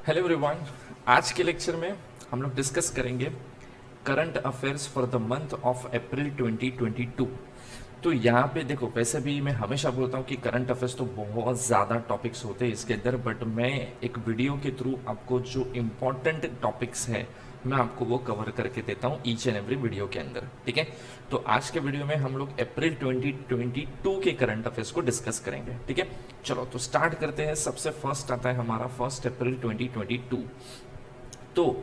Hello everyone. आज के lecture में हम लोग डिस्कस करेंगे current affairs for the month of April 2022। तो यहाँ पे देखो, वैसे भी मैं हमेशा बोलता हूँ कि करंट अफेयर्स तो बहुत ज़्यादा टॉपिक्स होते हैं इसके अंदर, बट मैं एक वीडियो के थ्रू आपको जो इम्पोर्टेंट टॉपिक्स है मैं आपको वो कवर करके देता हूँ ईच एंड एवरी वीडियो के अंदर। ठीक है, तो आज के वीडियो में हम लोग अप्रैल 2022 के करंट अफेयर्स को डिस्कस करेंगे। ठीक है, चलो तो स्टार्ट करते हैं। सबसे फर्स्ट आता है हमारा 1 अप्रैल 2022। तो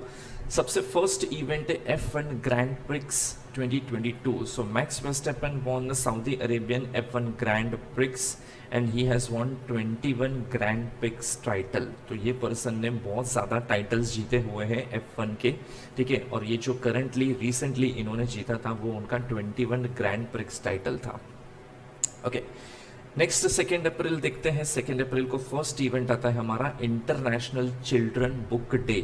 सबसे फर्स्ट इवेंट है F1 grand prix 2022। So max Verstappen won the Saudi Arabian F1 Grand Prix and he has won 21 Grand Prix title. तो ये पर्सन ने बहुत ज़्यादा टाइटल्स जीते हुए हैं F1 के। ठीक है, और ये जो करंटली रिसेंटली इन्होंने जीता था वो उनका 21 ग्रैंड प्रिक्स टाइटल था। ओके, नेक्स्ट 2 अप्रैल देखते हैं। 2 अप्रैल को फर्स्ट इवेंट आता है हमारा इंटरनेशनल चिल्ड्रन बुक डे।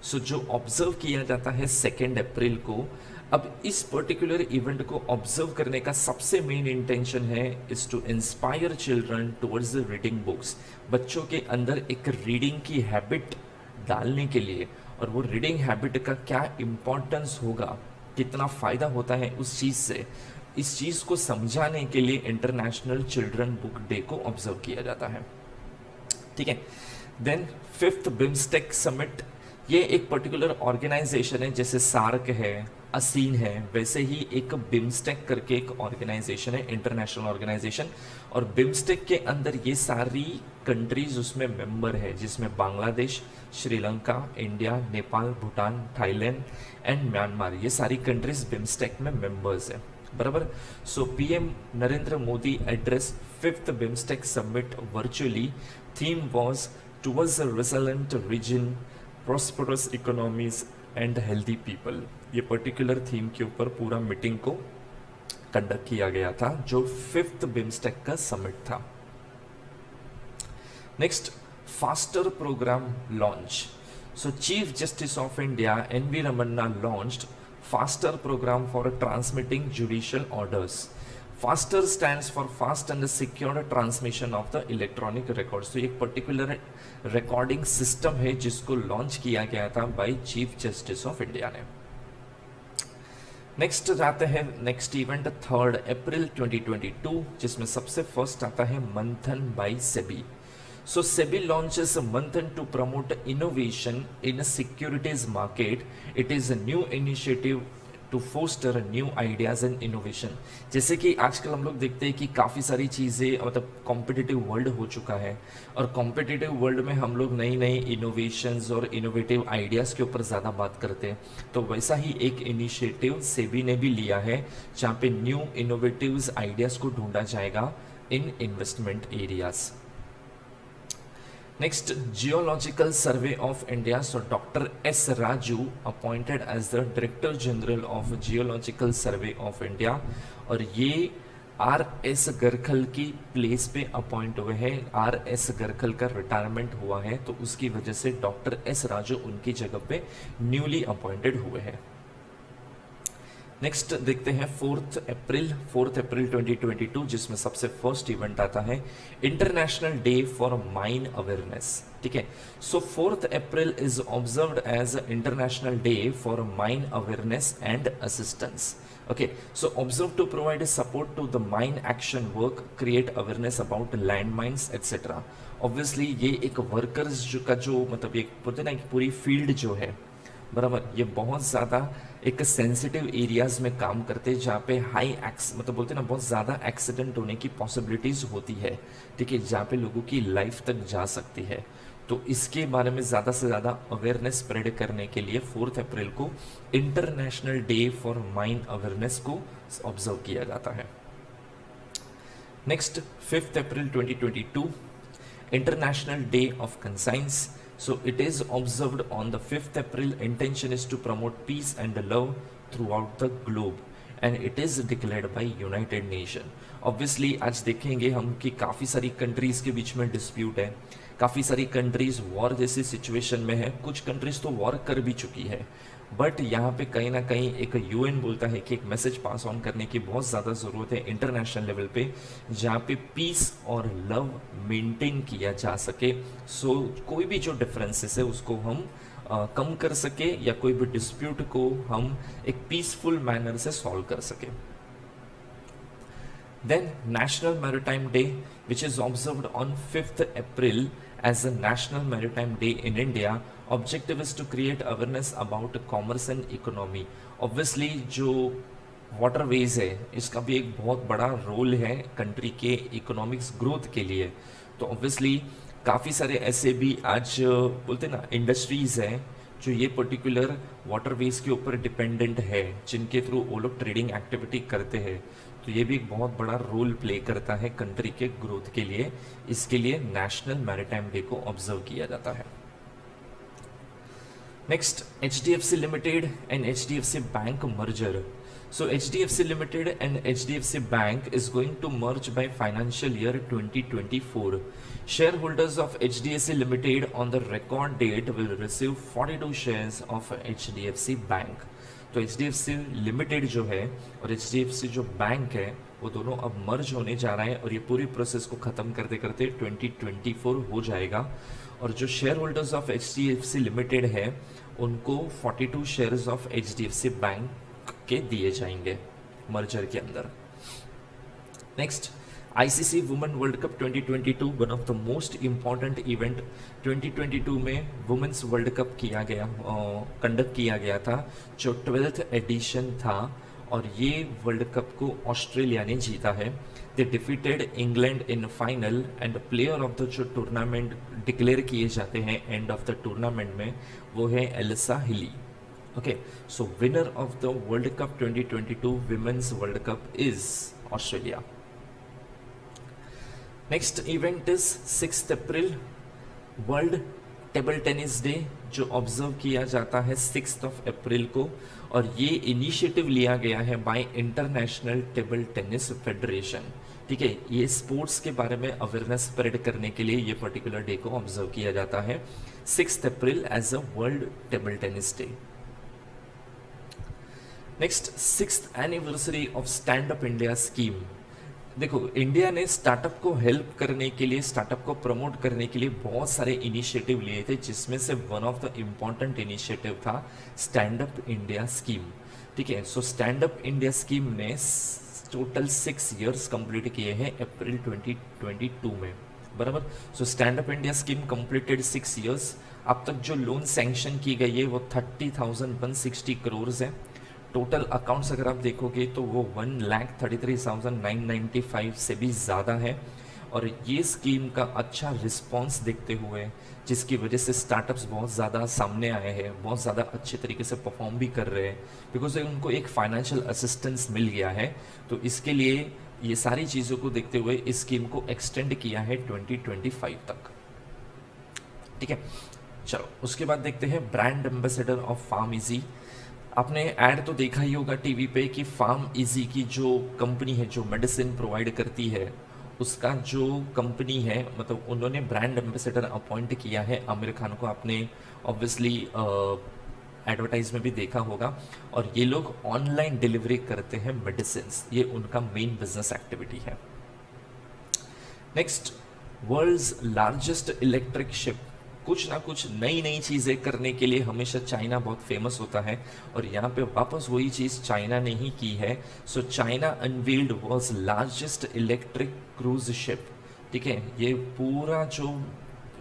सो जो ऑब्जर्व किया जाता है 2 अप्रैल को। अब इस पर्टिकुलर इवेंट को ऑब्जर्व करने का सबसे मेन इंटेंशन है is to inspire children towards the reading books. बच्चों के अंदर एक रीडिंग की हैबिट डालने के लिए, और वो रीडिंग हैबिट का क्या इम्पोर्टेंस होगा, कितना फायदा होता है उस चीज से, इस चीज को समझाने के लिए इंटरनेशनल चिल्ड्रन बुक डे को ऑब्जर्व किया जाता है। ठीक है, देन 5th बिम्स्टेक समिट। ये एक पर्टिकुलर ऑर्गेनाइजेशन है, जैसे सार्क है, असीन है, वैसे ही एक बिम्स्टेक करके एक ऑर्गेनाइजेशन है, इंटरनेशनल ऑर्गेनाइजेशन। और बिम्स्टेक के अंदर ये सारी कंट्रीज उसमें मेंबर है, जिसमें Bangladesh, Sri Lanka, India, Nepal, Bhutan, Thailand and Myanmar, ये सारी कंट्रीज बिम्स्टेक में मेंबर्स है। बराबर। So PM Narendra Modi address 5th BIMSTEC summit virtually. Theme was towards a resilient region, prosperous economies and healthy people. ये पर्टिकुलर थीम के ऊपर पूरा मीटिंग को कंडक्ट किया गया था, जो 5th बिम्स्टेक का समिट था। Next, faster programme launch. So chief justice of India N V. Ramana launched faster programme for transmitting judicial orders. Faster stands for fast and secure transmission of the electronic records. तो एक particular recording system है जिसको launch किया गया था by chief justice of India ने। Next जाते हैं नेक्स्ट इवेंट 3 अप्रैल 2022, जिसमें सबसे फर्स्ट आता है Manthan by SEBI. So SEBI launches a Manthan to promote innovation in a securities market. It is a new initiative to foster new ideas and innovation. जैसे कि आजकल हम लोग देखते हैं कि काफ़ी सारी चीज़ें मतलब कॉम्पिटिटिव वर्ल्ड हो चुका है, और कॉम्पिटिटिव वर्ल्ड में हम लोग नई नई इनोवेशंस और इनोवेटिव आइडियाज़ के ऊपर ज़्यादा बात करते हैं। तो वैसा ही एक इनिशिएटिव सेबी ने भी लिया है, जहाँ पे न्यू इनोवेटिव आइडियाज़ को ढूंढा जाएगा इन investment areas. Next, Geological Survey of India. So Dr. S. Raju appointed as the Director General of Geological Survey of India, और ये R.S. गरखल की प्लेस पे अपॉइंट हुए हैं। R.S. गरखल का रिटायरमेंट हुआ है, तो उसकी वजह से डॉक्टर एस राजू उनकी जगह पे न्यूली अपॉइंटेड हुए हैं। नेक्स्ट देखते हैं 4 अप्रैल 2022, जिसमें सबसे फर्स्ट इवेंट आता है international day for mine awareness. ठीक है, so 4 April is observed as international day for mine awareness and assistance. Okay, so observe to provide support to the mine action work, create awareness about land mines etcetera. Obviously ये एक workers का जो मतलब एक बोलते ना पूरी field जो है, बराबर, ये बहुत ज़्यादा एक सेंसिटिव एरियाज में काम करते हैं, जहाँ पे हाई मतलब बोलते हैं ना बहुत ज़्यादा एक्सीडेंट होने की पॉसिबिलिटीज़ होती है। ठीक है, जहाँ पे लोगों की लाइफ तक जा सकती है। तो इसके बारे में ज़्यादा से ज़्यादा अवेयरनेस स्प्रेड करने के लिए 4 अप्रैल को international day for mine awareness को ऑब्जर्व किया जाता है। Next 5 April 2022, international day of conscience. So it is observed on the 5th April. Intention is to promote peace and love throughout the globe, and it is declared by United Nation. Obviously आज देखेंगे हम कि काफ़ी सारी countries के बीच में dispute है, काफ़ी सारी कंट्रीज़ वॉर जैसी सिचुएशन में है, कुछ कंट्रीज़ तो वॉर कर भी चुकी है, बट यहाँ पे कहीं ना कहीं एक यूएन बोलता है कि एक मैसेज पास ऑन करने की बहुत ज़्यादा ज़रूरत है इंटरनेशनल लेवल पे, जहाँ पे पीस और लव मेंटेन किया जा सके। सो कोई भी जो डिफरेंसेस है उसको हम कम कर सके, या कोई भी डिस्प्यूट को हम एक पीसफुल मैनर से सॉल्व कर सके। Then National Maritime Day, which is observed on 5th April as a National Maritime Day in India. Objective is to create awareness about commerce and economy. Obviously जो waterways है इसका भी एक बहुत बड़ा रोल है कंट्री के इकोनॉमिक्स ग्रोथ के लिए। तो ऑब्वियसली काफ़ी सारे ऐसे भी आज बोलते ना इंडस्ट्रीज हैं जो ये पर्टिकुलर वाटरवेज के ऊपर डिपेंडेंट है, जिनके थ्रू वो लोग ट्रेडिंग एक्टिविटी करते हैं। तो ये भी एक बहुत बड़ा रोल प्ले करता है कंट्री के ग्रोथ के लिए। इसके लिए नेशनल मैरीटाइम डे को ऑब्जर्व किया जाता है। Next, HDFC limited and HDFC bank merger. So HDFC Limited and HDFC Bank is going to merge by financial year 2024. Shareholders of HDFC Limited on the record date will receive 42 shares of HDFC Bank. तो HDFC Limited जो है और HDFC जो bank है वो दोनों अब मर्ज होने जा रहा है, और ये पूरी प्रोसेस को ख़त्म करते करते 2024 हो जाएगा। और जो share holders of HDFC Limited है उनको 42 शेयर्स ऑफ HDFC बैंक के दिए जाएंगे मर्जर के अंदर। Next, ICC women world cup 2022 one of the most important event 2022 में वुमेन्स वर्ल्ड कप किया गया, कंडक्ट किया गया था, जो 12th एडिशन था, और ये वर्ल्ड कप को ऑस्ट्रेलिया ने जीता है। They defeated England in final, and player of the जो टूर्नामेंट डिक्लेयर किए जाते हैं एंड ऑफ द टूर्नामेंट में वो है Alyssa Healy. Okay, so winner of the World Cup 2022 Women's World Cup is Australia. Next event is 6th April World Table Tennis Day, जो observe किया जाता है 6th of April को, और ये इनिशिएटिव लिया गया है bye international table tennis federation. ठीक है, ये स्पोर्ट्स के बारे में अवेयरनेस स्प्रेड करने के लिए ये पर्टिकुलर डे को ऑब्जर्व किया जाता है 6th April as a world table tennis day. Next, 6th anniversary of stand up India scheme. देखो, इंडिया ने स्टार्टअप को हेल्प करने के लिए, स्टार्टअप को प्रमोट करने के लिए बहुत सारे इनिशिएटिव लिए थे, जिसमें से one of the important initiative था स्टैंड अप इंडिया स्कीम। ठीक है, so stand up India scheme ने टोटल 6 इयर्स कंप्लीट किए हैं अप्रैल 2022 में, बराबर। So stand up India scheme completed 6 years. अब तक जो लोन सैंक्शन की गई है वो 30,160 करोड़ है। टोटल अकाउंट्स अगर आप देखोगे तो वो 1,33,995 से भी ज़्यादा है। और ये स्कीम का अच्छा रिस्पांस देखते हुए, जिसकी वजह से स्टार्टअप्स बहुत ज़्यादा सामने आए हैं, बहुत ज़्यादा अच्छे तरीके से परफॉर्म भी कर रहे हैं, बिकॉज उनको एक फाइनेंशियल असिस्टेंस मिल गया है। तो इसके लिए ये सारी चीज़ों को देखते हुए इस स्कीम को एक्सटेंड किया है 2025 तक। ठीक है, चलो उसके बाद देखते हैं brand ambassador of PharmEasy. आपने ऐड तो देखा ही होगा टीवी पे कि फार्म इजी की जो कंपनी है जो मेडिसिन प्रोवाइड करती है, उसका जो कंपनी है, मतलब उन्होंने ब्रांड एम्बेसडर अपॉइंट किया है आमिर खान को। आपने ऑब्वियसली एडवर्टाइज में भी देखा होगा। और ये लोग ऑनलाइन डिलीवरी करते हैं मेडिसिन, ये उनका मेन बिजनेस एक्टिविटी है। Next, world's largest electric ship. कुछ ना कुछ नई नई चीज़ें करने के लिए हमेशा चाइना बहुत फेमस होता है, और यहाँ पे वापस वही चीज़ चाइना ने ही की है। So China unveiled was largest electric cruise ship. ठीक है, ये पूरा जो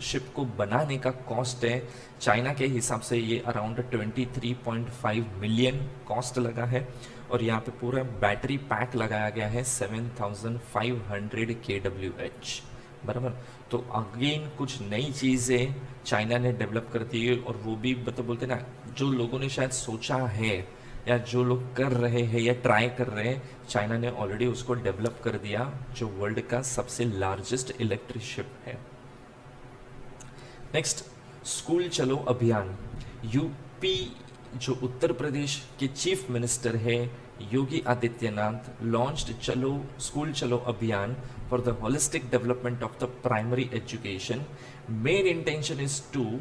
शिप को बनाने का कॉस्ट है चाइना के हिसाब से ये अराउंड 23.5 मिलियन कॉस्ट लगा है। और यहाँ पे पूरा बैटरी पैक लगाया गया है 7,500 kWh, बराबर। तो अगेन कुछ नई चीज़ें चाइना ने डेवलप कर दी है, और वो भी मतलब बोलते ना, जो लोगों ने शायद सोचा है या जो लोग कर रहे हैं या ट्राई कर रहे हैं, चाइना ने ऑलरेडी उसको डेवलप कर दिया, जो वर्ल्ड का सबसे लार्जेस्ट इलेक्ट्रिक शिप है। नेक्स्ट, स्कूल चलो अभियान। यूपी जो उत्तर प्रदेश के चीफ मिनिस्टर है योगी आदित्यनाथ लॉन्च्ड स्कूल चलो अभियान for the holistic development of the primary education. Main intention is to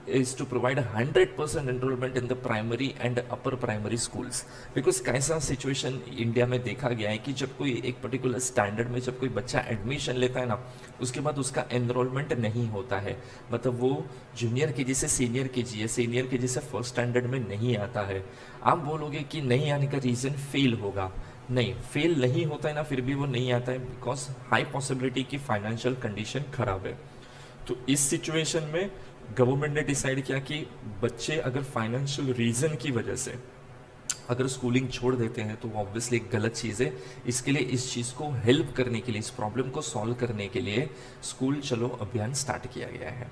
is to provide 100% enrollment in the primary and upper primary schools. Because कैसा situation India में देखा गया है कि जब कोई एक पर्टिकुलर स्टैंडर्ड में जब कोई बच्चा एडमिशन लेता है ना, उसके बाद उसका एनरोलमेंट नहीं होता है, मतलब वो जूनियर के जी से सीनियर के जी या सीनियर के जी से फर्स्ट स्टैंडर्ड में नहीं आता है। आप बोलोगे कि नहीं आने का रीज़न फेल होगा, नहीं, फेल नहीं होता है ना, फिर भी वो नहीं आता है बिकॉज हाई पॉसिबिलिटी की फाइनेंशियल कंडीशन खराब है। तो इस सिचुएशन में गवर्नमेंट ने डिसाइड किया कि बच्चे अगर फाइनेंशियल रीजन की वजह से अगर स्कूलिंग छोड़ देते हैं तो वो ऑब्वियसली एक गलत चीज़ है। इसके लिए इस चीज़ को हेल्प करने के लिए, इस प्रॉब्लम को सॉल्व करने के लिए स्कूल चलो अभियान स्टार्ट किया गया है।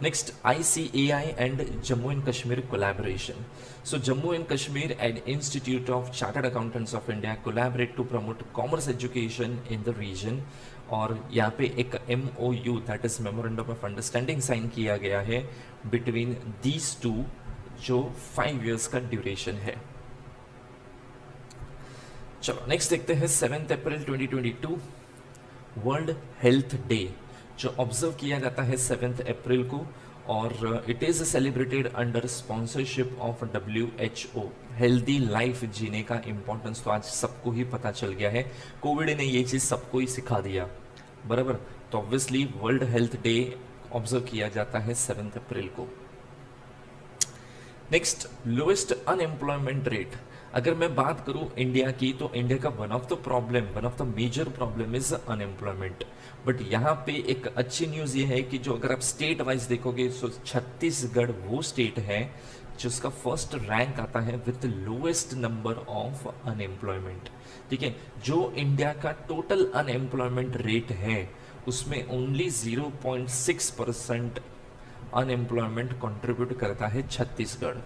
Next, ICAI and Jammu and Kashmir collaboration. So Jammu and Kashmir and Institute of Chartered Accountants of India collaborate to promote commerce education in the region. और यहाँ पे एक MOU that is Memorandum of Understanding sign किया गया है between these two, जो 5 years का duration है। चलो नेक्स्ट देखते हैं 7 अप्रैल 2022 वर्ल्ड हेल्थ डे, जो ऑब्जर्व किया जाता है 7 अप्रैल को, और it is celebrated under sponsorship of WHO। Healthy life जीने का इम्पोर्टेंस तो आज सबको ही पता चल गया है, कोविड ने ये चीज़ सबको ही सिखा दिया, बराबर। तो obviously world health day observe किया जाता है 7 अप्रैल को। Next, lowest unemployment rate. अगर मैं बात करूं इंडिया की, तो इंडिया का one of the major problem is unemployment. But यहाँ पे एक अच्छी न्यूज़ ये है कि जो अगर आप स्टेट वाइज देखोगे तो छत्तीसगढ़ वो स्टेट है जिसका फर्स्ट रैंक आता है with lowest number of unemployment. ठीक है, जो इंडिया का टोटल अनएम्प्लॉयमेंट रेट है उसमें ओनली 0.6% अनएम्प्लॉयमेंट कंट्रीब्यूट करता है छत्तीसगढ़,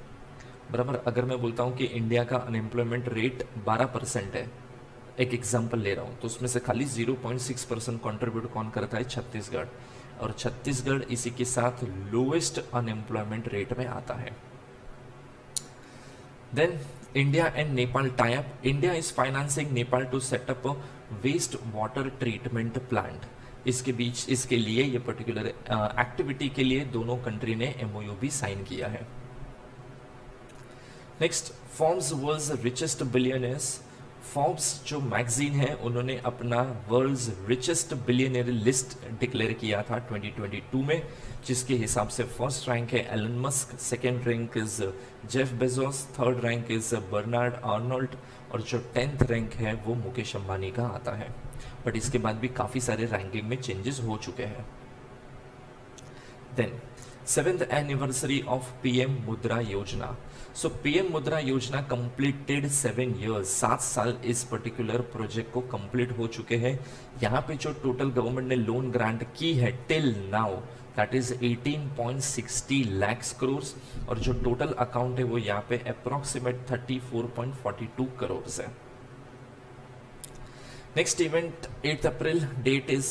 बराबर। अगर मैं बोलता हूँ कि इंडिया का अनएम्प्लॉयमेंट रेट 12% है, एक एग्जांपल ले रहा हूँ, तो उसमें से खाली 0.6% कंट्रीब्यूट कौन करता है? छत्तीसगढ़। और छत्तीसगढ़ इसी के साथ लोएस्ट अनएम्प्लॉयमेंट रेट में आता है। Then India and Nepal tie up. India is financing Nepal to set up waste water treatment plant. इसके लिए ये पर्टिकुलर एक्टिविटी के लिए दोनों कंट्री ने MOU भी साइन किया है। Next, Forbes world's richest billionaires. Forbes जो मैगजीन है उन्होंने अपना world's richest billionaire list declare किया था 2022 में, जिसके हिसाब से फर्स्ट रैंक है Elon Musk, second rank is Jeff Bezos, third rank is Bernard Arnault, और जो 10th रैंक है वो मुकेश अंबानी का आता है। बट इसके बाद भी काफ़ी सारे रैंकिंग में चेंजेस हो चुके हैं। Then 7th anniversary of PM मुद्रा योजना। सो PM मुद्रा योजना कंप्लीटेड 7 years, 7 साल इस पर्टिकुलर प्रोजेक्ट को कंप्लीट हो चुके हैं। यहाँ पे जो टोटल गवर्नमेंट ने लोन ग्रांट की है till now that is 18.60 lakhs crore, और जो टोटल अकाउंट है वो यहाँ पे अप्रोक्सीमेट 34.42 करोड़ है। Next event 8 April date is,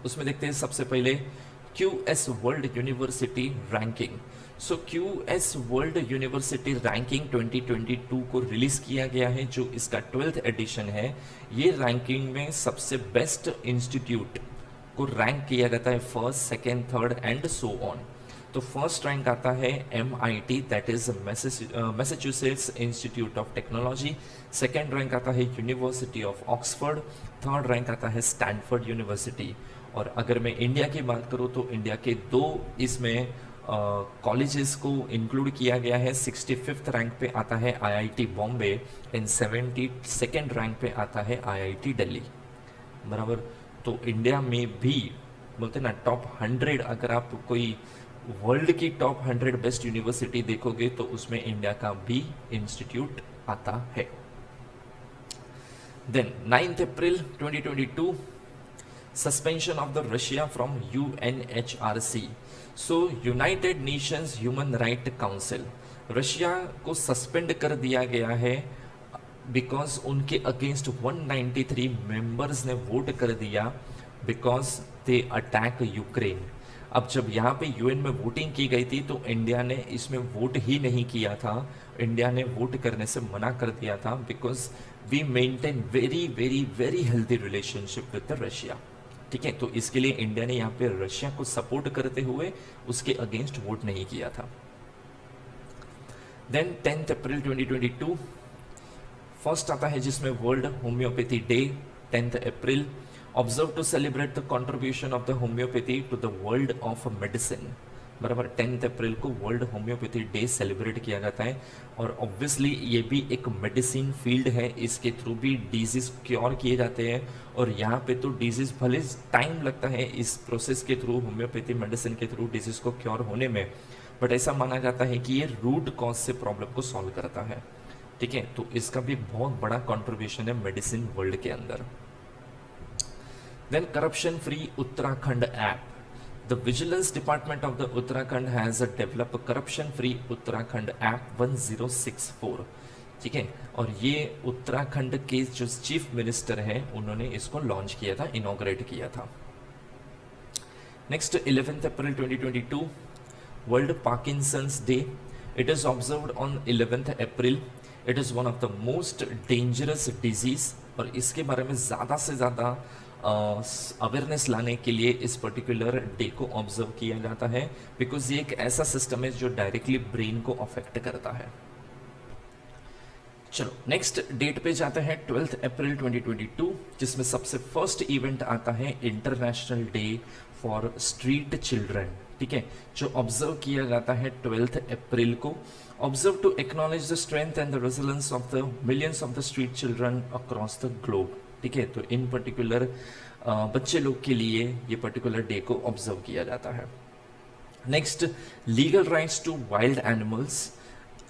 उसमें देखते हैं सबसे पहले QS world university ranking. So QS world university ranking 2022 को रिलीज किया गया है, जो इसका 12th एडिशन है। ये रैंकिंग में सबसे बेस्ट इंस्टीट्यूट को रैंक किया जाता है first, second, third and so on. तो फर्स्ट रैंक आता है MIT that is Massachusetts institute of technology, second rank आता है university of Oxford, third rank आता है स्टैनफोर्ड यूनिवर्सिटी। और अगर मैं इंडिया की बात करूँ तो इंडिया के 2 इसमें कॉलेजेस को इंक्लूड किया गया है। 65th रैंक पे आता है IIT Bombay and 72nd rank पे आता है IIT दिल्ली, बराबर। तो इंडिया में भी बोलते ना टॉप 100, अगर आप कोई वर्ल्ड की टॉप 100 बेस्ट यूनिवर्सिटी देखोगे तो उसमें इंडिया का भी इंस्टीट्यूट आता है। Then 9th April 2022 suspension of the Russia from UNHRC. So United Nations Human Right Council, Russia को सस्पेंड कर दिया गया है बिकॉज उनके अगेंस्ट 193 मेंबर्स ने वोट कर दिया बिकॉज दे अटैक यूक्रेन। अब जब यहाँ पे UN में वोटिंग की गई थी तो इंडिया ने इसमें वोट ही नहीं किया था, इंडिया ने वोट करने से मना कर दिया था because we maintain very very very healthy relationship with the Russia. ठीक है, तो इसके लिए इंडिया ने यहाँ पे रशिया को सपोर्ट करते हुए उसके अगेंस्ट वोट नहीं किया था। देन 10 अप्रैल 2022 फर्स्ट आता है जिसमें world homoeopathy day 10 April observe to celebrate the contribution of the homoeopathy to the world of medicine. बराबर 10 अप्रैल को वर्ल्ड होम्योपैथी डे सेलिब्रेट किया जाता है और ऑब्वियसली ये भी एक मेडिसिन फील्ड है, इसके थ्रू भी डिजीज क्योर किए जाते हैं और यहाँ पे तो डिजीज भले टाइम लगता है इस प्रोसेस के थ्रू, होम्योपैथी मेडिसिन के थ्रू डिजीज को क्योर होने में, बट ऐसा माना जाता है कि ये रूट कॉज से प्रॉब्लम को सॉल्व करता है। ठीक है, तो इसका भी बहुत बड़ा कंट्रीब्यूशन है मेडिसिन वर्ल्ड के अंदर। Then corruption free Uttarakhand app. The Vigilance Department of the Uttarakhand has developed Corruption Free Uttarakhand App 1064। ठीक है, और ये उत्तराखंड के जो चीफ मिनिस्टर हैं उन्होंने इसको लॉन्च किया था, इनॉग्रेट किया था। Next 11 April 2022 world Parkinson's day. It is observed on 11 April. It is one of the most dangerous disease और इसके बारे में ज़्यादा से ज़्यादा अवेयरनेस लाने के लिए इस पर्टिकुलर डे को ऑब्जर्व किया जाता है, बिकॉज ये एक ऐसा सिस्टम है जो डायरेक्टली ब्रेन को अफेक्ट करता है। चलो नेक्स्ट डेट पे जाते हैं 12 अप्रैल 2022 जिसमें सबसे फर्स्ट इवेंट आता है international day for street children. ठीक है, जो ऑब्जर्व किया जाता है 12 अप्रैल को, observe to acknowledge the strength and the resilience of the millions of the street children across the globe. ठीक है, तो इन पर्टिकुलर बच्चे लोग के लिए ये पर्टिकुलर डे को ऑब्जर्व किया जाता है। Next legal rights to wild animals.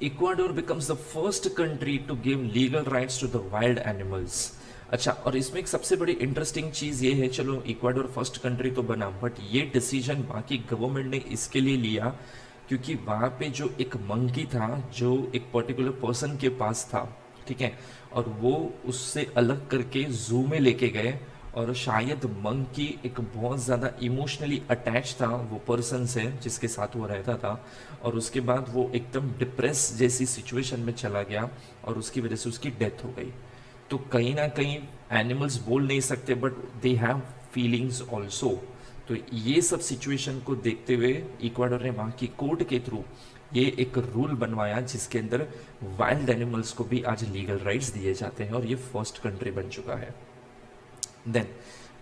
Ecuador becomes the first country to give legal rights to the wild animals. अच्छा, और इसमें एक सबसे बड़ी इंटरेस्टिंग चीज ये है, चलो इक्वाडोर फर्स्ट कंट्री तो बना, बट ये डिसीजन बाकी गवर्नमेंट ने इसके लिए लिया क्योंकि वहां पे जो एक मंकी था जो एक पर्टिकुलर पर्सन के पास था, ठीक है, और वो उससे अलग करके जू में लेके गए और शायद मंकी एक बहुत ज़्यादा इमोशनली अटैच था वो पर्सन से जिसके साथ वो रहता था और उसके बाद वो एकदम डिप्रेस जैसी सिचुएशन में चला गया और उसकी वजह से उसकी डेथ हो गई। तो कहीं ना कहीं एनिमल्स बोल नहीं सकते but they have feelings also. तो ये सब सिचुएशन को देखते हुए इक्वाडोर ने वहाँ की कोर्ट के थ्रू ये एक रूल बनवाया जिसके अंदर वाइल्ड एनिमल्स को भी आज लीगल राइट्स दिए जाते हैं और ये फर्स्ट कंट्री बन चुका है। Then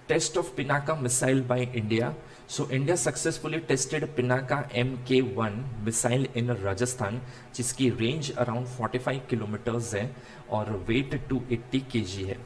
test of Pinaka missile by India. So India successfully tested Pinaka MK1 missile in Rajasthan जिसकी रेंज अराउंड 45 किलोमीटर्स है और वेट 280 kg है।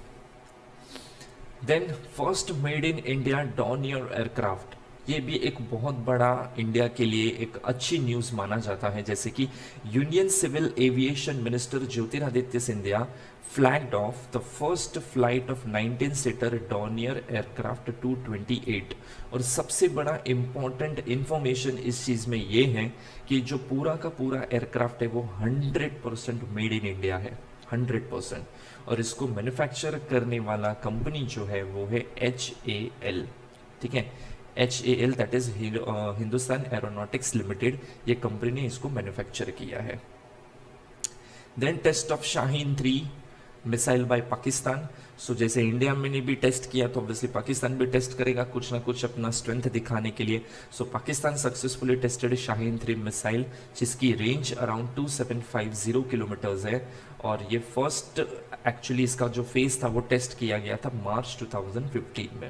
Then first made in India Dornier aircraft. ये भी एक बहुत बड़ा इंडिया के लिए एक अच्छी न्यूज माना जाता है, जैसे कि union civil aviation minister Jyotiraditya Scindia flagged off the first flight of 19 seater Dornier aircraft 228। और सबसे बड़ा इंपॉर्टेंट इंफॉर्मेशन इस चीज में ये है कि जो पूरा का पूरा एयरक्राफ्ट है वो 100% मेड इन इंडिया है, 100%, और इसको मैन्युफैक्चर करने वाला कंपनी जो है वो है HAL। ठीक है, HAL that is Hindustan aeronautics limited, ये कंपनी ने इसको मैन्युफैक्चर किया है। Then test of Shaheen 3 missile by Pakistan. So जैसे इंडिया में ने भी टेस्ट किया तो ऑब्वियसली पाकिस्तान भी टेस्ट करेगा कुछ ना कुछ अपना स्ट्रेंथ दिखाने के लिए। So Pakistan successfully tested Shaheen 3 missile जिसकी रेंज अराउंड 2750 किलोमीटर्स है और ये फर्स्ट एक्चुअली इसका जो फेज था वो टेस्ट किया गया था मार्च 2015 में।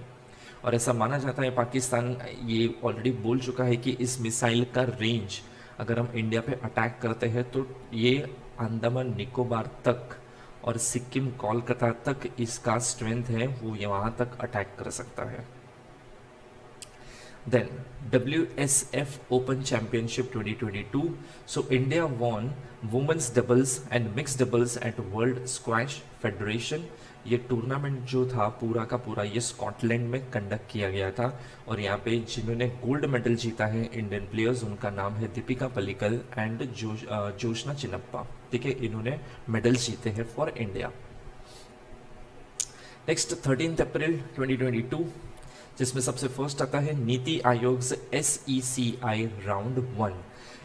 और ऐसा माना जाता है पाकिस्तान ये ऑलरेडी बोल चुका है कि इस मिसाइल का रेंज अगर हम इंडिया पे अटैक करते हैं तो ये अंडमान निकोबार तक और सिक्किम कोलकाता तक इसका स्ट्रेंथ है, वो ये वहां तक अटैक कर सकता है। Then WSF open championship 2022। So India won women's doubles and mixed doubles at world squash federation. ये टूर्नामेंट जो था पूरा का पूरा ये स्कॉटलैंड में कंडक्ट किया गया था और यहाँ पे जिन्होंने गोल्ड मेडल जीता है इंडियन प्लेयर्स, उनका नाम है दीपिका पल्लिकल एंड जोशना चिनप्पा। ठीक है, इन्होंने मेडल जीते हैं फॉर इंडिया। नेक्स्ट 13 अप्रैल 2022 जिसमें सबसे फर्स्ट आता है नीति आयोग SECI राउंड 1।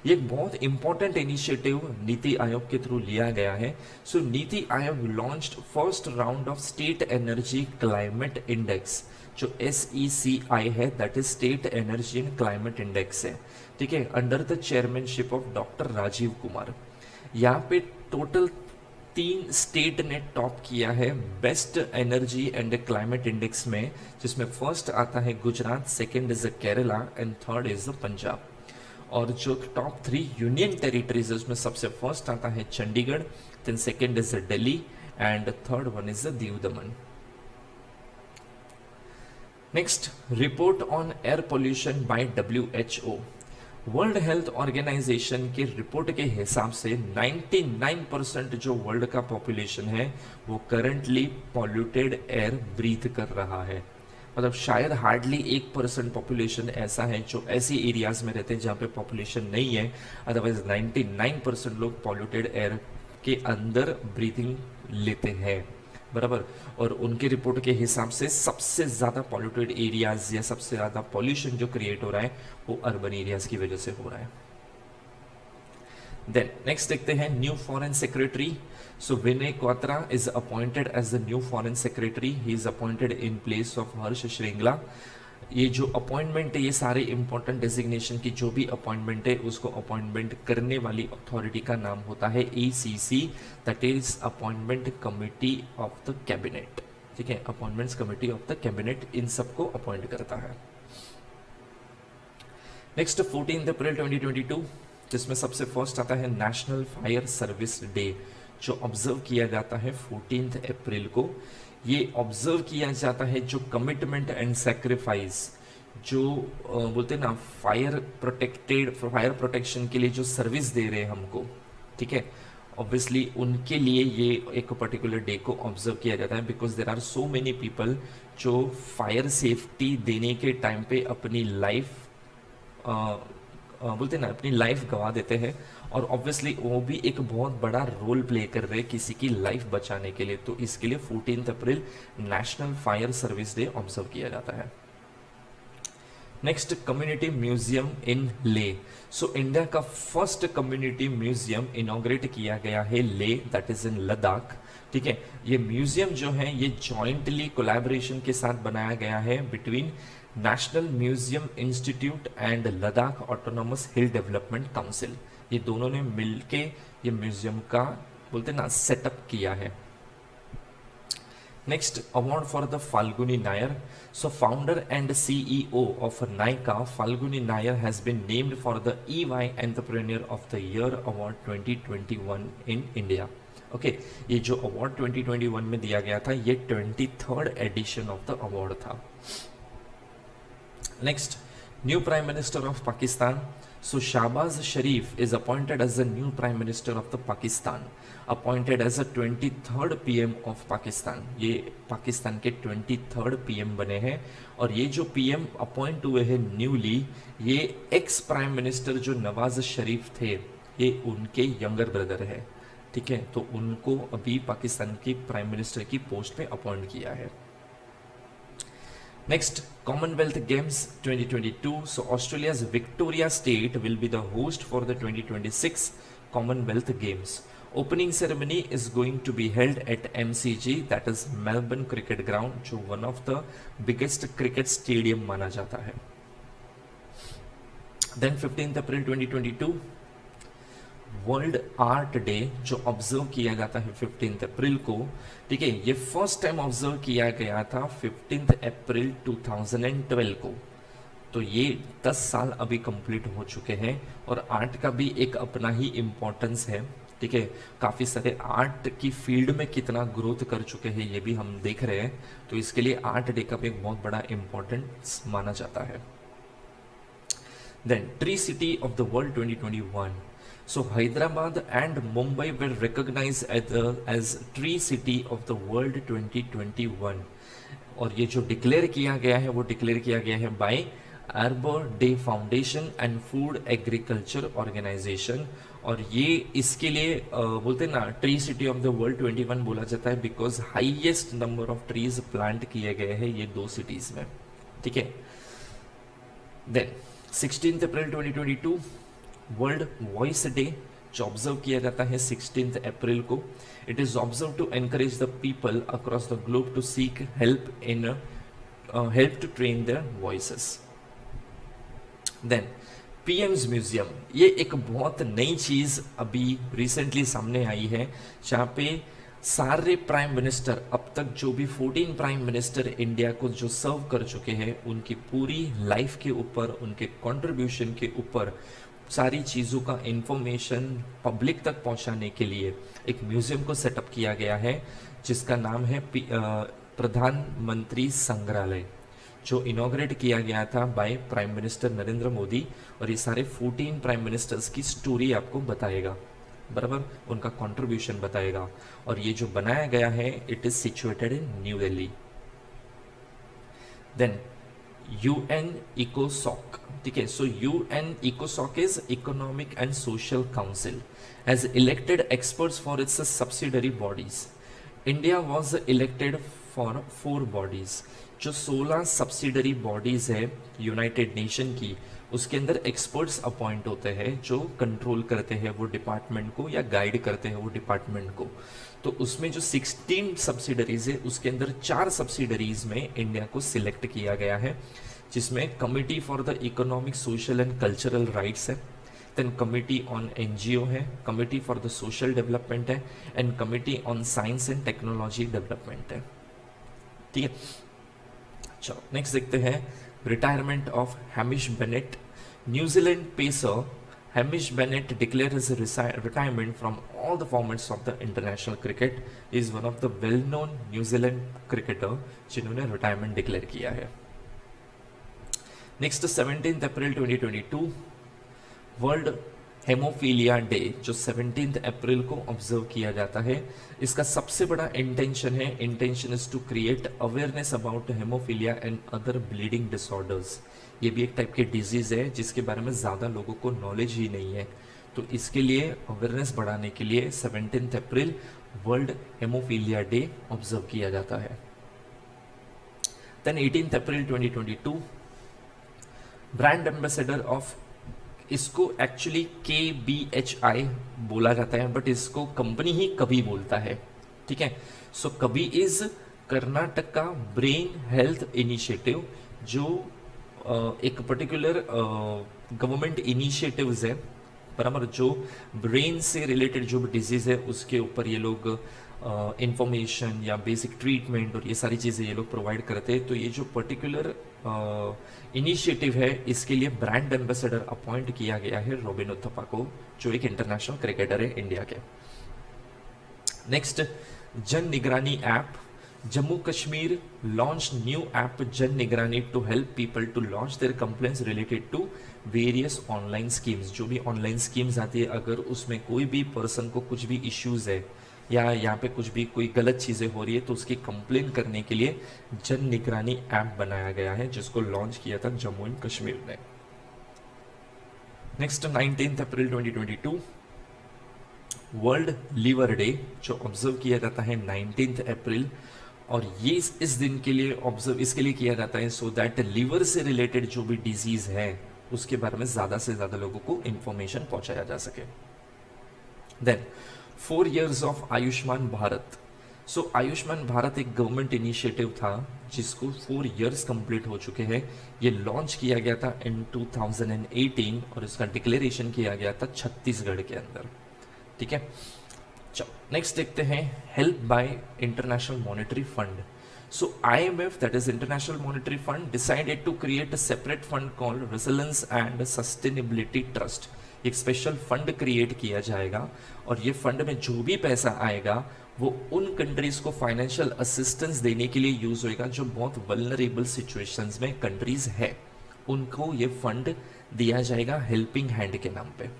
ये एक बहुत इंपॉर्टेंट इनिशिएटिव नीति आयोग के थ्रू लिया गया है। So NITI Aayog launched first round of state energy climate index. जो SECI है that is state energy and climate index है, ठीक है, under the chairmanship of doctor Rajiv Kumar. यहाँ पे टोटल 3 स्टेट ने टॉप किया है best energy and climate index में, जिसमें फर्स्ट आता है Gujarat, second is Kerala and third is Punjab. और जो टॉप 3 यूनियन टेरिटरीज है उसमें सबसे फर्स्ट आता है Chandigarh, then second is Delhi and third one is Diu Daman. Next, report on air pollution by WHO। World health organisation के रिपोर्ट के हिसाब से 99% जो वर्ल्ड का पॉपुलेशन है वो करंटली पॉल्यूटेड एयर ब्रीथ कर रहा है। मतलब शायद हार्डली 1% पॉपुलेशन ऐसा है जो ऐसी एरियाज में रहते हैं जहाँ पे पॉपुलेशन नहीं है, अदरवाइज 99% लोग पॉल्यूटेड एयर के अंदर ब्रीथिंग लेते हैं, बराबर। और उनके रिपोर्ट के हिसाब से सबसे ज़्यादा पॉल्यूटेड एरियाज या सबसे ज़्यादा पॉल्यूशन जो क्रिएट हो रहा है वो अर्बन एरियाज की वजह से हो रहा है। देन नेक्स्ट देखते हैं new foreign secretary. So Vinay Kwatra is appointed as the new foreign secretary. He is appointed in place of Harsh Shringla. ये जो अपॉइंटमेंट है, ये सारे इंपॉर्टेंट डेजिग्नेशन की जो भी अपॉइंटमेंट है उसको अपॉइंटमेंट करने वाली अथॉरिटी का नाम होता है ACC, that is appointment committee of the cabinet, ठीक है, appointments committee of the cabinet इन सबको अपॉइंट करता है। नेक्स्ट 14 अप्रैल 2022, जिसमें सबसे फर्स्ट आता है नेशनल फायर सर्विस डे, जो ऑब्जर्व किया जाता है 14 अप्रैल को। ये ऑब्जर्व किया जाता है जो कमिटमेंट एंड सेक्रीफाइस, जो बोलते हैं ना फायर प्रोटेक्शन के लिए जो सर्विस दे रहे हैं हमको, ठीक है, ऑब्वियसली उनके लिए ये एक पर्टिकुलर डे को ऑब्जर्व किया जाता है, because there are so many people जो फायर सेफ्टी देने के टाइम पे अपनी लाइफ बोलते हैं ना अपनी लाइफ गंवा देते हैं, और ऑब्वियसली वो भी एक बहुत बड़ा रोल प्ले कर रहे हैं किसी की लाइफ बचाने के लिए। तो इसके लिए 14 April national fire service day observe किया जाता है। Next, community museum in Leh. So India का फर्स्ट कम्युनिटी म्यूजियम इनॉग्रेट किया गया है ले, दैट इज इन लद्दाख, ठीक है। ये म्यूजियम जो है ये जॉइंटली कोलैबोरेशन के साथ बनाया गया है between national museum institute and Ladakh autonomous hill development council. ये दोनों ने मिलके ये म्यूजियम का बोलते ना सेटअप किया है। Next, award for the Falguni Nayar. So founder and CEO of Nykaa, Falguni Nayar has been named for the EY entrepreneur of the year award 2021 in India. Okay, ये जो अवार्ड 2021 में दिया गया था ये 23rd edition of the award था। Next, new prime minister of Pakistan. So Shahbaz Sharif is appointed as the new Prime Minister of the Pakistan, appointed as the 23rd PM of Pakistan। ये पाकिस्तान के 23rd PM बने हैं, और ये जो PM appoint हुए हैं न्यूली, ये एक्स प्राइम मिनिस्टर जो नवाज शरीफ थे ये उनके यंगर ब्रदर है, ठीक है। तो उनको अभी पाकिस्तान की प्राइम मिनिस्टर की पोस्ट पे अपॉइंट किया है। Next, Commonwealth Games 2022. So Australia's Victoria State will be the host for the 2026 Commonwealth Games. Opening ceremony is going to be held at MCG, that is Melbourne Cricket Ground, जो one of the biggest cricket stadium माना जाता है। Then 15th April 2022, world art day जो observe किया जाता है 15 अप्रैल को, ठीक है। ये फर्स्ट टाइम ऑब्जर्व किया गया था 15 अप्रैल 2012 को। तो ये 10 साल अभी कंप्लीट हो चुके हैं, और आर्ट का भी एक अपना ही इम्पोर्टेंस है, ठीक है। काफ़ी सारे आर्ट की फील्ड में कितना ग्रोथ कर चुके हैं ये भी हम देख रहे हैं, तो इसके लिए आर्ट डे का भी एक बहुत बड़ा इम्पोर्टेंस माना जाता है। Then tree city of the world 2021। So Hyderabad and Mumbai were recognized as Tree City of the World 2021, और ये जो डिक्लेयर किया गया है वो डिक्लेयर किया गया है by arbor day foundation and food agriculture organisation. और ये इसके लिए बोलते हैं ना tree city of the world 21 बोला जाता है, because highest number of trees plant किए गए हैं ये 2 सिटीज में, ठीक है। Then 16 April 2022 world voice day जो ऑब्जर्व किया जाता है 16 अप्रैल को। It is observe to encourage the people across the globe to seek help in help to train their voices. Then PM's museum, ये एक बहुत नई चीज अभी रिसेंटली सामने आई है, जहाँ पे सारे प्राइम मिनिस्टर, अब तक जो भी 14 प्राइम मिनिस्टर इंडिया को जो सर्व कर चुके हैं, उनकी पूरी लाइफ के ऊपर, उनके कंट्रीब्यूशन के ऊपर सारी चीज़ों का इंफॉर्मेशन पब्लिक तक पहुंचाने के लिए एक म्यूजियम को सेटअप किया गया है, जिसका नाम है प्रधानमंत्री संग्रहालय, जो इनॉग्रेट किया गया था by prime minister Narendra Modi. और ये सारे 14 प्राइम मिनिस्टर्स की स्टोरी आपको बताएगा, बराबर, उनका कंट्रीब्यूशन बताएगा। और ये जो बनाया गया है, it is situated in new Delhi. Then UN इकोसॉक, ठीक है। सो यूएन इकोसॉक is economic and social council has elected experts for its subsidiary bodies. India was elected for 4 bodies. जो 16 सब्सिडरी बॉडीज है यूनाइटेड नेशन की, उसके अंदर एक्सपर्ट्स अपॉइंट होते हैं जो कंट्रोल करते हैं वो डिपार्टमेंट को या गाइड करते हैं वो डिपार्टमेंट को। तो उसमें जो 16 सब्सिडरीज है, उसके अंदर 4 सब्सिडरीज में इंडिया को सिलेक्ट किया गया है, जिसमें committee for the economic, social and cultural rights है, देन कमिटी ऑन एनजीओ है, committee for the social development है, and committee on science and technology development है, ठीक है। चलो नेक्स्ट देखते हैं retirement of Hamish Bennett. New Zealand pacer Hamish Bennett declare his retirement from all the formats of the international cricket. Is one of the well known New Zealand cricketer जिन्होंने retirement declare किया है। Next 17 अप्रैल 2022 world haemophilia day, जो 17 अप्रैल को observe किया जाता है। इसका सबसे बड़ा intention is to create awareness about haemophilia and other bleeding disorders. ये भी एक टाइप की डिजीज है जिसके बारे में ज़्यादा लोगों को नॉलेज ही नहीं है, तो इसके लिए अवेयरनेस बढ़ाने के लिए 17 April world haemophilia day observe किया जाता है। Then 18 April 2022 brand ambassador of, इसको एक्चुअली KBHI बोला जाता है, बट इसको कंपनी ही कभी बोलता है, ठीक है। सो कभी इज कर्नाटक का ब्रेन हेल्थ इनिशिएटिव, जो एक पर्टिकुलर गवर्नमेंट इनिशिएटिव्स है, बराबर, जो ब्रेन से रिलेटेड जो भी डिजीज है उसके ऊपर ये लोग इंफॉर्मेशन या बेसिक ट्रीटमेंट और ये सारी चीज़ें ये लोग प्रोवाइड करते हैं। तो ये जो पर्टिकुलर इनिशिएटिव है, इसके लिए ब्रांड एम्बेसडर अपॉइंट किया गया है रोबिन उथप्पा को, जो एक इंटरनेशनल क्रिकेटर है इंडिया के। Next Jan Nigrani app. Jammu Kashmir launch new app Jan Nigrani to help people to launch their complaints related to various online schemes. जो भी ऑनलाइन स्कीम्स आती है, अगर उसमें कोई भी पर्सन को कुछ भी इश्यूज है या यहाँ पे कुछ भी कोई गलत चीज़ें हो रही है, तो उसकी कंप्लेन करने के लिए जन निगरानी ऐप बनाया गया है, जिसको लॉन्च किया था जम्मू एंड कश्मीर ने। नेक्स्ट 19 अप्रैल 2022 वर्ल्ड लीवर डे, जो ऑब्जर्व किया जाता है 19 अप्रैल। और ये इस दिन के लिए ऑब्जर्व इसके लिए किया जाता है सो दैट लीवर से रिलेटेड जो भी डिजीज है उसके बारे में ज़्यादा से ज़्यादा लोगों को इंफॉर्मेशन पहुंचाया जा सके। Then 4 years of Ayushman Bharat. So Ayushman Bharat एक गवर्नमेंट इनिशिएटिव था जिसको 4 years कंप्लीट हो चुके हैं। ये लॉन्च किया गया था इन 2018 और इसका डिक्लेरेशन किया गया था छत्तीसगढ़ के अंदर, ठीक है। चलो नेक्स्ट देखते हैं help by international monetary fund. So IMF, that is International Monetary Fund, decided to create a separate fund called Resilience and Sustainability Trust। एक स्पेशल फंड क्रिएट किया जाएगा और ये फंड में जो भी पैसा आएगा वो उन कंट्रीज को फाइनेंशियल असिस्टेंस देने के लिए यूज होएगा जो बहुत वल्नरेबल सिचुएशंस में कंट्रीज है, उनको ये फंड दिया जाएगा हेल्पिंग हैंड के नाम पे।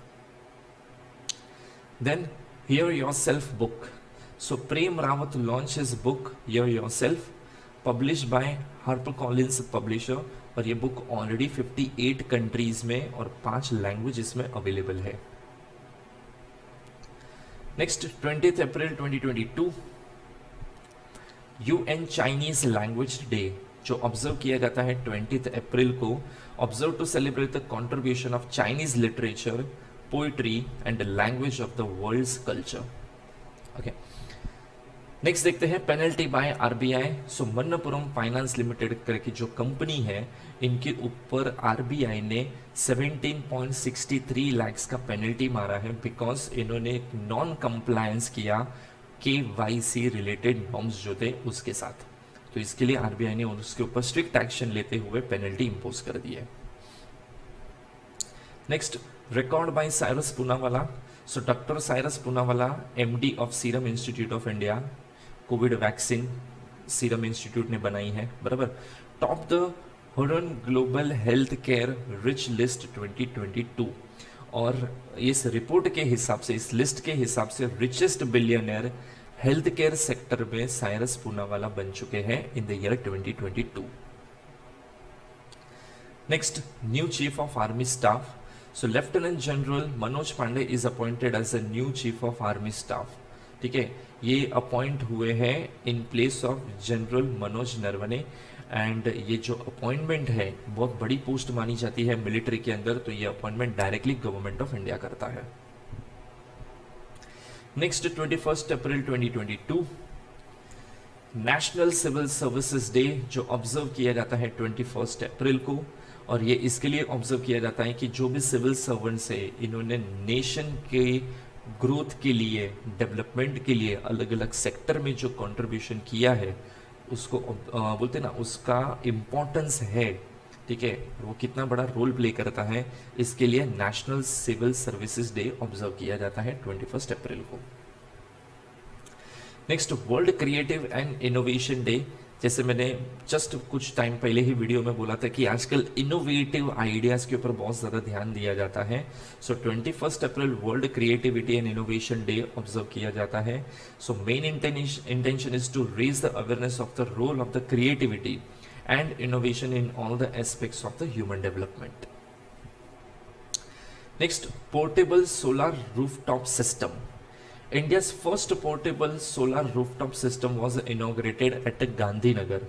Then hear yourself book. So Prem Rawat launch his book hear yourself, publish by Harper Collins publisher, और ये बुक ऑलरेडी 58 कंट्रीज में और 5 लैंग्वेजेस में अवेलेबल है। Next 20 April 2022 UN Chinese language day. जो ऑब्जर्व किया जाता है 20 अप्रैल को, observe to celebrate the contribution of Chinese literature, poetry and language of the world's culture. Okay, next देखते हैं penalty by RBI. So Manappuram finance limited करके जो company है, इनके ऊपर आरबीआई ने 17.63 लाख का पेनल्टी मारा है बिकॉज इन्होंने नॉन कंप्लायंस किया केवाईसी रिलेटेड नॉर्म्स जो थे उसके साथ। तो इसके लिए आरबीआई ने उसके ऊपर स्ट्रिक्ट एक्शन लेते हुए पेनल्टी इंपोज कर दी है। Next, record by Cyrus Poonawalla. So doctor Cyrus Poonawalla, MD of serum institute of India, Covid vaccine serum institute ने बनाई है, बराबर। Top the Huron global health care rich list 2022, और इस रिपोर्ट के हिसाब से, इस लिस्ट के हिसाब से richest billionaire health care sector में साइरस पूनावाला बन चुके हैं in the year 2022। Next, new chief of army staff. So lieutenant general Manoj Pande is appointed as a new chief of army staff. ठीक है, ये अपॉइंट हुए हैं in place of general Manoj Naravane, and ये जो अपॉइंटमेंट है बहुत बड़ी पोस्ट मानी जाती है मिलिट्री के अंदर, तो ये appointment directly government of India करता है। नेक्स्ट, 21 अप्रैल 2022 नेशनल सिविल सर्विसेज डे, जो ऑब्जर्व किया जाता है 21 अप्रैल को, और ये इसके लिए ऑब्जर्व किया जाता है कि जो भी सिविल सर्वेंट्स है, इन्होंने नेशन के ग्रोथ के लिए, डेवलपमेंट के लिए अलग अलग सेक्टर में जो कंट्रीब्यूशन किया है, उसको बोलते ना, उसका इम्पोर्टेंस है, ठीक है, वो कितना बड़ा रोल प्ले करता है, इसके लिए national civil services day observe किया जाता है 21 अप्रैल को। Next, world creative and innovation day. जैसे मैंने जस्ट कुछ टाइम पहले ही वीडियो में बोला था कि आजकल इनोवेटिव आइडियाज के ऊपर बहुत ज्यादा ध्यान दिया जाता है। So 21 April world creativity and innovation day observe किया जाता है। So main intention is to raise the awareness of the role of the creativity and innovation in all the aspects of the human development. Next, portable solar rooftop system. India's first portable solar rooftop system was inaugurated at Gandhinagar,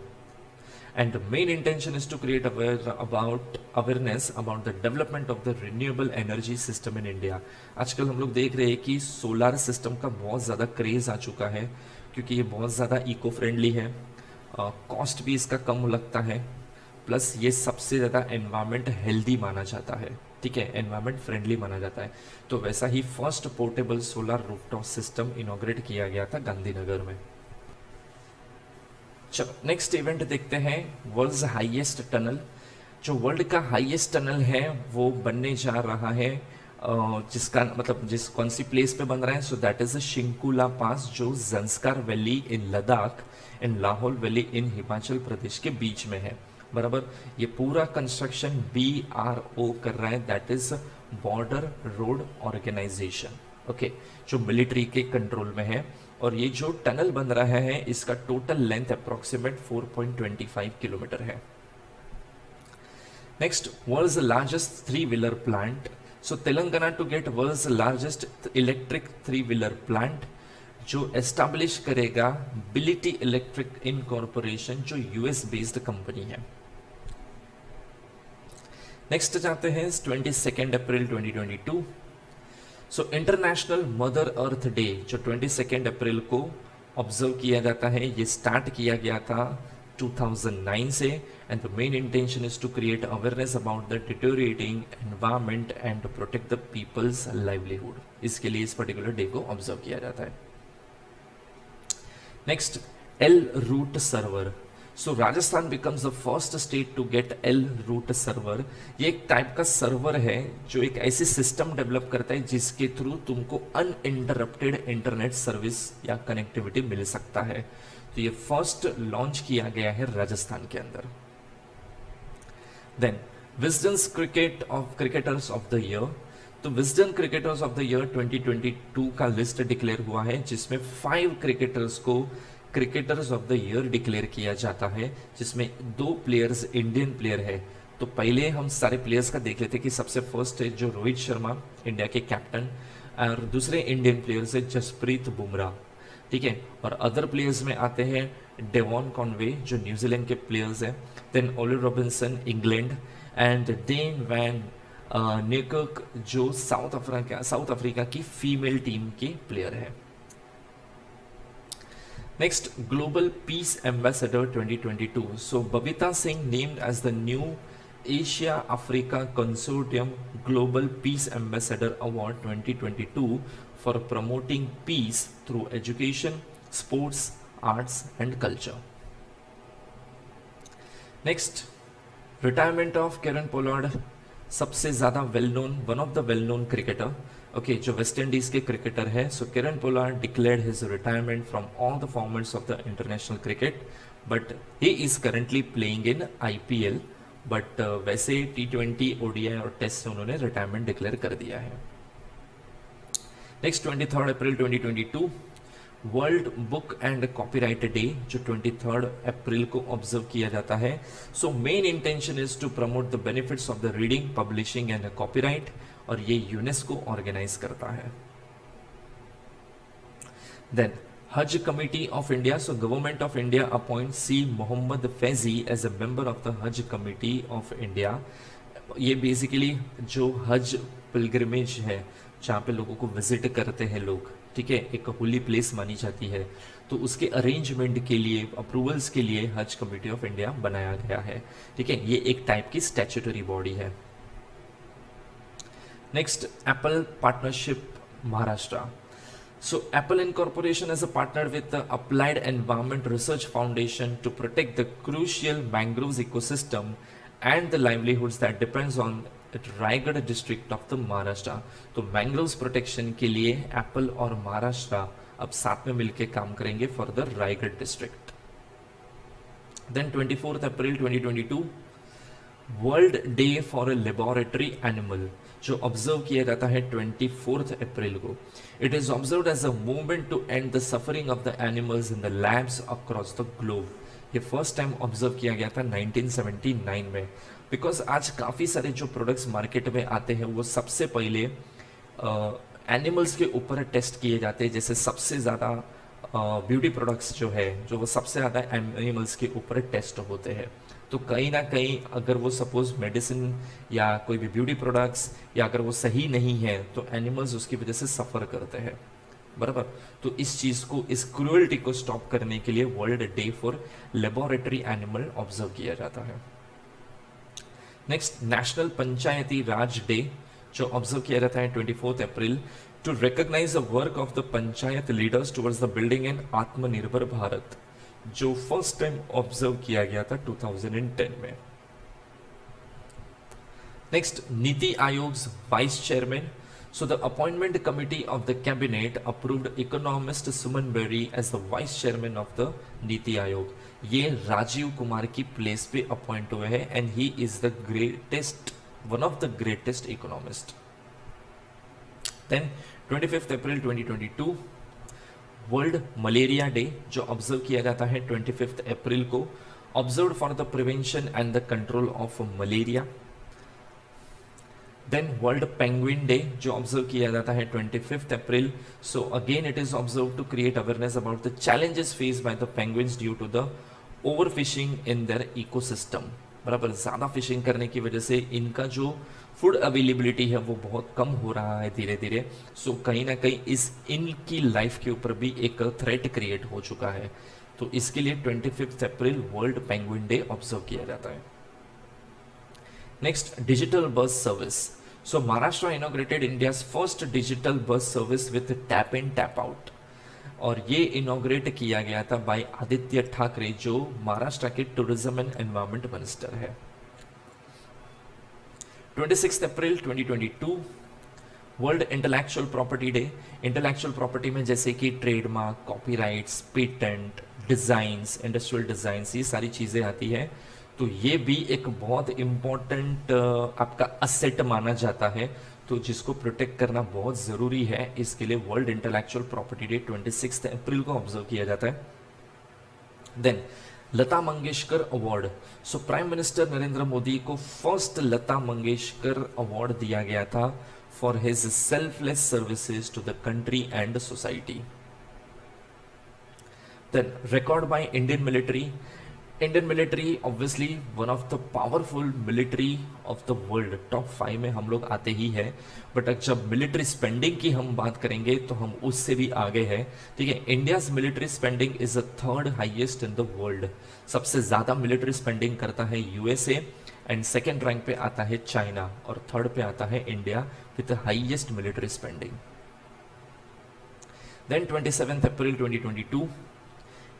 and the main intention is to create awareness about the development of the renewable energy system in India. आजकल हम लोग देख रहे हैं कि solar system का बहुत ज़्यादा क्रेज आ चुका है, क्योंकि ये बहुत ज़्यादा इको फ्रेंडली है, कॉस्ट भी इसका कम लगता है, प्लस ये सबसे ज़्यादा एनवायरमेंट हेल्दी माना जाता है, ठीक है, एनवायरमेंट फ्रेंडली माना जाता है। तो वैसा ही first portable solar rooftop system inaugurate किया गया था गांधीनगर में। चलो नेक्स्ट इवेंट देखते हैं, वर्ल्ड्स हाईएस्ट टनल। जो वर्ल्ड का हाईएस्ट टनल है वो बनने जा रहा है, जिसका मतलब कौन सी प्लेस पे बन रहा है, so that is Shinku La pass, जो Zanskar valley in Ladakh in Lahaul valley in Himachal Pradesh के बीच में है, बराबर। ये पूरा कंस्ट्रक्शन BRO कर रहा है, that is border road organisation, okay, जो मिलिट्री के कंट्रोल में है। और ये जो टनल बन रहा है इसका टोटल लेंथ अप्रोक्सीमेट 4.25 किलोमीटर है। Next, world's largest three wheeler plant. So Telangana to get world's largest electric three wheeler plant, जो एस्टैब्लिश करेगा बिलिटी इलेक्ट्रिक इनकॉर्पोरेशन, जो US बेस्ड कंपनी है। नेक्स्ट जाते हैं 22 April 2022। So international mother earth day, जो 22 अप्रैल को ऑब्जर्व किया जाता है, ये स्टार्ट किया गया था 2009 से, and the main intention is to create awareness about the deteriorating environment and protect the people's livelihood. इसके लिए इस पर्टिकुलर डे को ऑब्जर्व किया जाता है। Next, L root server. So Rajasthan becomes the first state to get L root server. ये एक type का सर्वर है जो एक ऐसी सिस्टम डेवलप करता है जिसके थ्रू तुमको अनइंटरप्टेड इंटरनेट सर्विस या कनेक्टिविटी मिल सकता है। तो ये फर्स्ट लॉन्च किया गया है राजस्थान के अंदर। Then Wisden's cricketers of the year. तो Wisden cricketers of the year 2022 का लिस्ट डिक्लेयर हुआ है, जिसमें 5 क्रिकेटर्स को cricketers of the year declare किया जाता है, जिसमें 2 प्लेयर्स इंडियन प्लेयर है। तो पहले हम सारे प्लेयर्स का देख लेते हैं कि सबसे फर्स्ट है जो रोहित शर्मा, इंडिया के कैप्टन, और दूसरे इंडियन प्लेयर्स है जसप्रीत बुमराह। ठीक है। और अदर प्लेयर्स में आते हैं डेवॉन कॉनवे जो न्यूजीलैंड के प्लेयर्स हैं, then Ollie Robinson England, and Dane van Niekerk जो साउथ अफ्रीका की फीमेल टीम के प्लेयर है। Next, global peace ambassador 2022। So Babita Singh named as the new Asia Africa consortium global peace ambassador award 2022 for promoting peace through education, sports, arts and culture. Next, retirement of Kieron Pollard, सबसे ज़्यादा well known, one of the well known cricketer, okay, जो West Indies के cricketer है। So Kieron Pollard declared his retirement from all the formats of the international cricket, but he is currently playing in IPL, but वैसे T20, ODI और test से उन्होंने retirement declare कर दिया है। Next, 23 April 2022 world book and copyright day, जो 23 April को observe किया जाता है। So main intention is to promote the benefits of the reading, publishing and copyright, और ये यूनेस्को ऑर्गेनाइज करता है। Then Haj committee of India. So government of India appoint C Mohammad Faizi as a member of the Haj committee of India. ये basically जो Haj pilgrimage है, जहाँ पे लोगों को विजिट करते हैं लोग, ठीक है, एक होली प्लेस मानी जाती है, तो उसके अरेंजमेंट के लिए, अप्रूवल्स के लिए हज कमेटी ऑफ इंडिया बनाया गया है, ठीक है। ये एक टाइप की स्टैट्यूटरी बॉडी है। Next, Apple partnership Maharashtra. So Apple incorporation as a partner with the applied environment research foundation to protect the crucial mangrove ecosystem and the livelihoods that depends on Raigad district of the Maharashtra. तो mangroves protection के लिए Apple और महाराष्ट्र अब साथ में मिलकर काम करेंगे for the Raigad district. Then 24 April 2022 world day for a laboratory animal, जो ऑब्जर्व किया जाता है 24 अप्रैल को। It is observed as a movement to end the suffering of the animals in the labs across the globe. ये first time observe किया गया था 1979 में, बिकॉज आज काफ़ी सारे जो प्रोडक्ट्स मार्केट में आते हैं वो सबसे पहले एनिमल्स के ऊपर टेस्ट किए जाते हैं। जैसे सबसे ज़्यादा ब्यूटी प्रोडक्ट्स जो है, जो वो सबसे ज़्यादा एनिमल्स के ऊपर टेस्ट होते हैं। तो कहीं ना कहीं अगर वो सपोज मेडिसिन या कोई भी ब्यूटी प्रोडक्ट्स या अगर वो सही नहीं है तो एनिमल्स उसकी वजह से सफ़र करते हैं, बराबर। तो इस चीज़ को, इस क्रूअल्टी को स्टॉप करने के लिए world day for laboratory animal observe किया जाता है। Next, national panchayati raj day, जो ऑब्जर्व किया जाता है 24 April to recognise the work of the panchayat leaders towards the building and Atmanirbhar Bharat, जो फर्स्ट टाइम ऑब्जर्व किया गया था 2010 में। Next, NITI Aayog vice chairman. So the appointment committee of the cabinet approved economist Suman Berry as the vice chairman of the NITI Aayog. ये राजीव कुमार की place पे appoint हुए हैं and he is the greatest, one of the greatest economist. Then 25 April 2022 world malaria day, जो observe किया जाता है 25 April को, observe for the prevention and the control of malaria. Then world penguin day, जो observe किया जाता है 25 April. So again it is observe to create awareness about the challenges face by the penguins due to the over fishing in their ecosystem, बराबर। ज़्यादा fishing करने की वजह से इनका जो फूड अवेलेबिलिटी है वो बहुत कम हो रहा है धीरे धीरे। सो कहीं ना कहीं इनकी लाइफ के ऊपर भी एक थ्रेट क्रिएट हो चुका है। तो इसके लिए 25 अप्रैल वर्ल्ड पेंगुइन डे ऑब्जर्व किया जाता है। Next, digital bus service. So Maharashtra inaugurated India's first digital bus service with tap in tap out, और ये इनॉग्रेट किया गया था बाय आदित्य ठाकरे, जो महाराष्ट्र के टूरिज्म एंड एनवायरमेंट मिनिस्टर है। 26 अप्रैल 2022 world intellectual property day. Intellectual property में जैसे कि trademark, copyrights, patent, designs, industrial designs, ये सारी चीजें आती है। तो ये भी एक बहुत इम्पॉर्टेंट आपका असेट माना जाता है, तो जिसको प्रोटेक्ट करना बहुत ज़रूरी है। इसके लिए world intellectual property day 26 April को ऑब्जर्व किया जाता है। Then Lata Mangeshkar award. So prime minister Narendra Modi को फर्स्ट लता मंगेशकर अवार्ड दिया गया था for his selfless services to the country and society. Then record by Indian military. Indian military obviously one of the powerful military of the world, top 5 में हम लोग आते ही है. But जब मिलिट्री स्पेंडिंग की हम बात करेंगे तो हम उससे भी आगे हैं. ठीक है, India's military spending is the third highest in the world. सबसे ज्यादा मिलिट्री स्पेंडिंग करता है यूएसए, एंड सेकेंड रैंक पे आता है चाइना, और थर्ड पे आता है India with the highest military spending. Then 27th April 2022,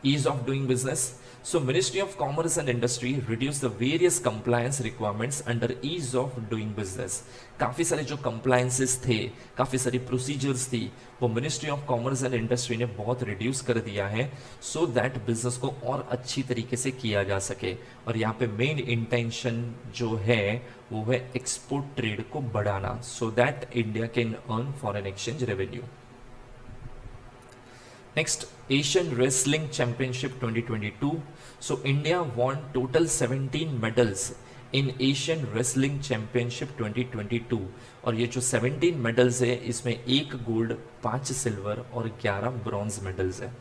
ease of doing business. So Ministry of Commerce and Industry reduced the various compliance requirements under ease of doing business. काफी सारे जो compliances थे, काफी सारी procedures थी, वो Ministry of Commerce and Industry ने बहुत reduce कर दिया है, so that business को और अच्छी तरीके से किया जा सके. और यहाँ पे main intention जो है वो है export trade को बढ़ाना, so that India can earn foreign exchange revenue. Next, Asian Wrestling Championship 2022. So India won total 17 medals in Asian Wrestling Championship 2022. और ये जो 17 मेडल्स है इसमें 1 गोल्ड, 5 सिल्वर और 11 ब्रॉन्ज मेडल्स है.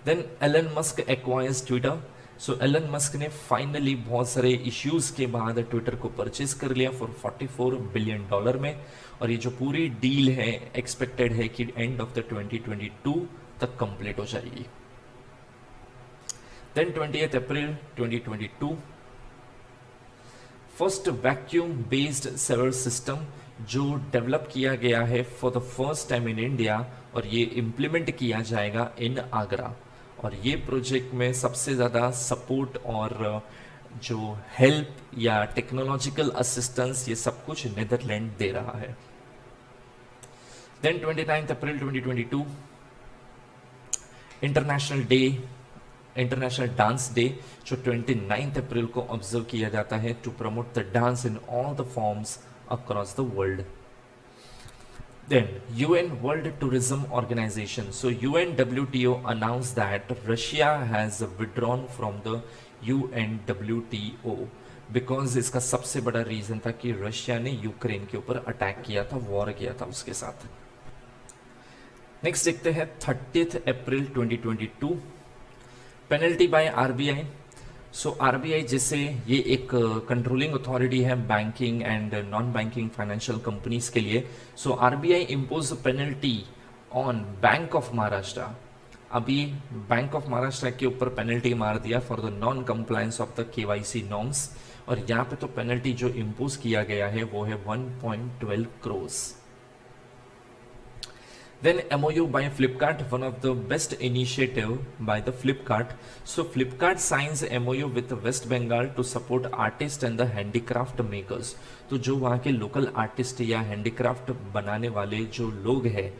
Then Elon Musk acquires Twitter. सो Elon Musk ने finally बहुत सारे इश्यूज के बाद ट्विटर को परचेज कर लिया फॉर $44 बिलियन में. और ये जो पूरी डील है एक्सपेक्टेड है कि एंड ऑफ द 2022 तक कंप्लीट हो जाएगी. देन 20th अप्रैल 2022, first vacuum based server system जो डेवलप किया गया है for the first time in India, और ये इंप्लीमेंट किया जाएगा इन आगरा. और ये प्रोजेक्ट में सबसे ज़्यादा सपोर्ट और जो हेल्प या टेक्नोलॉजिकल असिस्टेंस ये सब कुछ नीदरलैंड दे रहा है. Then 29th April 2022, international dance day जो 29th अप्रैल को ऑब्जर्व किया जाता है to promote the dance in all the forms across the world. Then UN World Tourism Organization. So UNWTO announced that Russia has withdrawn from the UNWTO because इसका सबसे बड़ा reason था कि Russia ने यूक्रेन के ऊपर अटैक किया था, वॉर किया था उसके साथ. नेक्स्ट देखते हैं 30th April 2022, penalty by RBI. So RBI जैसे ये एक कंट्रोलिंग अथॉरिटी है banking and non banking financial companies के लिए. So RBI impose penalty on bank of Maharashtra. अभी बैंक ऑफ महाराष्ट्र के ऊपर पेनल्टी मार दिया for the non compliance of the KYC norms. और यहाँ पे तो पेनल्टी जो इम्पोज किया गया है वो है 1.12 crores. Then MOU by Flipkart, one of the best initiative by the Flipkart. So Flipkart signs MOU with West Bengal to support artists and the handicraft makers. तो जो वहाँ के लोकल आर्टिस्ट या हैंडीक्राफ्ट बनाने वाले जो लोग हैं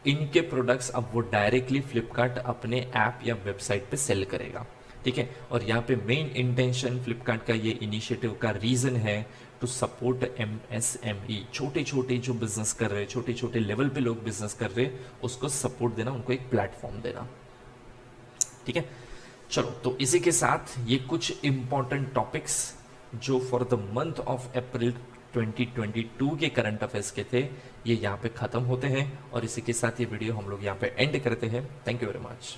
इनके प्रोडक्ट्स अब वो डायरेक्टली फ्लिपकार्ट अपने ऐप या वेबसाइट पे सेल करेगा. ठीक है, और यहाँ पे मेन इंटेंशन फ्लिपकार्ट का ये इनिशिएटिव का रीजन है टू सपोर्ट MSME, छोटे छोटे जो बिजनेस कर रहे हैं, छोटे छोटे लेवल पे लोग बिजनेस कर रहे हैं, उसको सपोर्ट देना, उनको एक प्लेटफॉर्म देना. ठीक है, चलो तो इसी के साथ ये कुछ इंपॉर्टेंट टॉपिक्स जो for the month of April 2022 के करंट अफेयर्स के थे ये यहाँ पे खत्म होते हैं. और इसी के साथ ये वीडियो हम लोग यहाँ पे एंड करते हैं. Thank you very much.